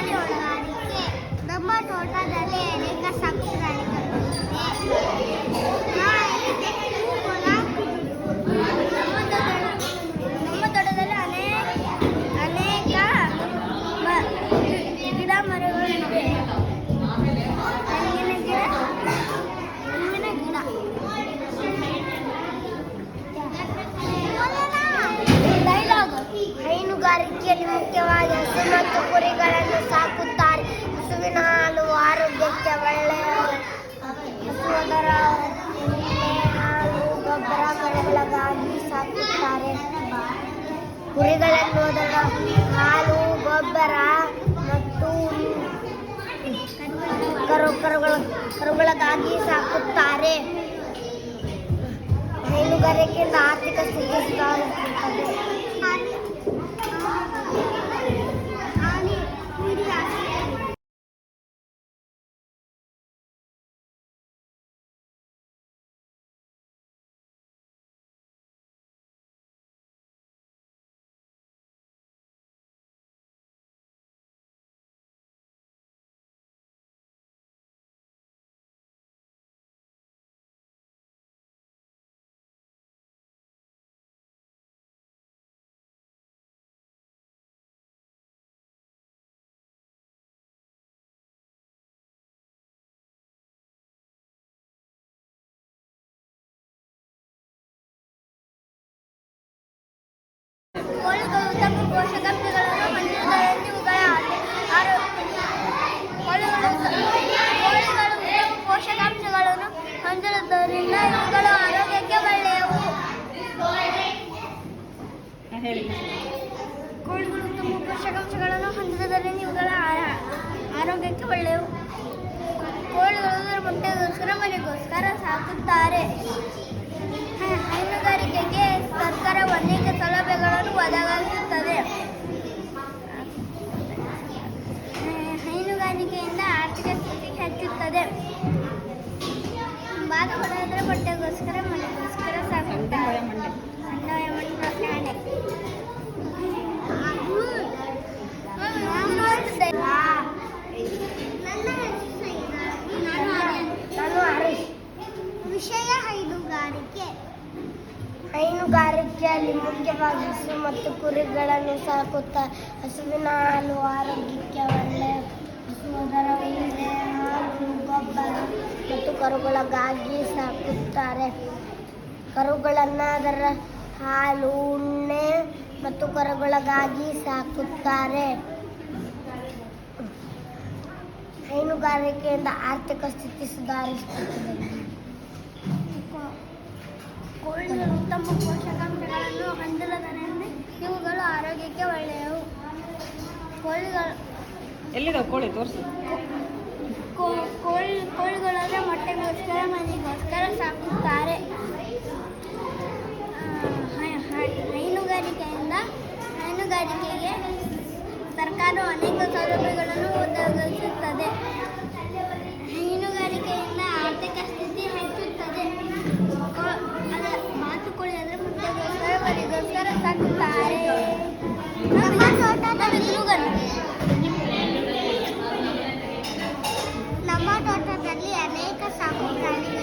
ಮೀನುಗಾರಿಕೆ. ನಮ್ಮ ತೋಟದಲ್ಲಿ ಅನೇಕ ಸಾಕು ಪ್ರಾಣಿಗಳಿವೆ. ನಮ್ಮ ತೋಟದಲ್ಲಿ ಅನೇಕ ಗಿಡ ಮರಗಳಿವೆ. ತೆಂಗಿನ ಗಿಡ, ಹೈನುಗಾರಿಕೆಯಲ್ಲಿ ಮುಖ್ಯವಾಗಿ ಹಸು ಮತ್ತು ಕುರಿಗಳನ್ನು ಸಾಕುತ್ತಾರೆ. ಹಸುವಿನ ಹಾಲು ಆರೋಗ್ಯಕ್ಕೆ ಒಳ್ಳೆಯ. ಹಸು ಅದರ ಎಣ್ಣೆ, ಹಾಲು, ಗೊಬ್ಬರಗಳಿಗಾಗಿ ಸಾಕುತ್ತಾರೆ. ಕುರಿಗಳನ್ನು ಅದರ ಹಾಲು, ಗೊಬ್ಬರ ಮತ್ತು ಕರುಗಳಿಗಾಗಿ ಸಾಕುತ್ತಾರೆ. ಹೈನುಗಾರಿಕೆಯಿಂದ ಆರ್ಥಿಕ ಸ್ಥಿತಿ ಸುಧಾರಿಸುತ್ತದೆ. ಕೋಳಿಗಳು ಉತ್ತಮ ಪೋಷಕಾಂಶಗಳನ್ನು ಹೊಂದಿರುವುದರಿಂದ ಇವುಗಳು ಆರೋಗ್ಯಕ್ಕೆ ಒಳ್ಳೆಯವು. ಕೋಳಿಗಳು ಉತ್ತಮ ಪೋಷಕಾಂಶಗಳನ್ನು ಹೊಂದಿರುವುದರಿಂದ ಇವುಗಳ ಆರೋಗ್ಯಕ್ಕೆ ಒಳ್ಳೆಯವು. ಕೋಳಿಗಳು ಮೊಟ್ಟೆಗೋಸ್ಕರ ಮನೆಗೋಸ್ಕರ ಸಾಕುತ್ತಾರೆ. ಹೈನುಗಾರಿಕೆಗೆ ಸರ್ಕಾರವು ಅನೇಕ ಸೌಲಭ್ಯಗಳನ್ನು ಒದಗಿಸುತ್ತದೆ. ಹೈನುಗಾರಿಕೆಯಿಂದ ಆರ್ಥಿಕ ಸ್ಥಿತಿ ಹೆಚ್ಚುತ್ತದೆ. ಬಾಲುಗಳಾದರೆ ಮೊಟ್ಟೆಗೋಸ್ಕರ ಮನೆಗೋಸ್ಕರ ಸಾಕುತ್ತಾರೆ. ವಿಷಯ ಹೈನುಗಾರಿಕೆ. ಹೈನುಗಾರಿಕೆಯಲ್ಲಿ ಮುಖ್ಯವಾಗಿ ಹಸು ಮತ್ತು ಕುರಿಗಳನ್ನು ಸಾಕುತ್ತಾರೆ. ಹಸುವಿನ ಹಾಲು ಆರೋಗ್ಯಕ್ಕೆ ಒಳ್ಳೆಯ. ಹಸು ಅದರ ಎಣ್ಣೆ, ಹಾಲು, ಗೊಬ್ಬರ ಮತ್ತು ಕರುಗಳಿಗಾಗಿ ಸಾಕುತ್ತಾರೆ. ಕರುಗಳನ್ನು ಅದರ ಹಾಲು, ಉಣ್ಣೆ ಮತ್ತು ಕರುಗಳಿಗಾಗಿ ಸಾಕುತ್ತಾರೆ. ಹೈನುಗಾರಿಕೆಯಿಂದ ಆರ್ಥಿಕ ಸ್ಥಿತಿ ಸುಧಾರಿಸುತ್ತದೆ. ಕೋಳಿಗಳು ಉತ್ತಮ ಪೋಷಕಾಂಶಗಳನ್ನು ಹೊಂದಿರುವುದರಿಂದ ಇವುಗಳು ಆರೋಗ್ಯಕ್ಕೆ ಒಳ್ಳೆಯವು. ಕೋಳಿಗಳು ಎಲ್ಲಿದಾವೆ? ಕೋಳಿ ತೋರಿಸು. ಕೋಳಿಗಳಾದರೆ ಮೊಟ್ಟೆಗೋಸ್ಕರ ಮನೆಗೋಸ್ಕರ ಸಾಕುತ್ತಾರೆ. ಹೈನುಗಾರಿಕೆಗೆ ಸರ್ಕಾರವು ಅನೇಕ ಸೌಲಭ್ಯಗಳನ್ನು ಒದಗಿಸುತ್ತದೆ. ಹೈನುಗಾರಿಕೆಯಿಂದ ಆರ್ಥಿಕ ಸ್ಥಿತಿ ಹೆಚ್ಚುತ್ತದೆ. ಬಾತುಕೋಳಿ ಆದರೆ ಮುಟ್ಟೆಗೋಸ್ಕರ ಮನೆಗೋಸ್ಕರ ಸಾಕುತ್ತಾರೆ. ನಮ್ಮ ತೋಟದಲ್ಲಿ ಅನೇಕ ಸಾಕು ಪ್ರಾಣಿಗಳು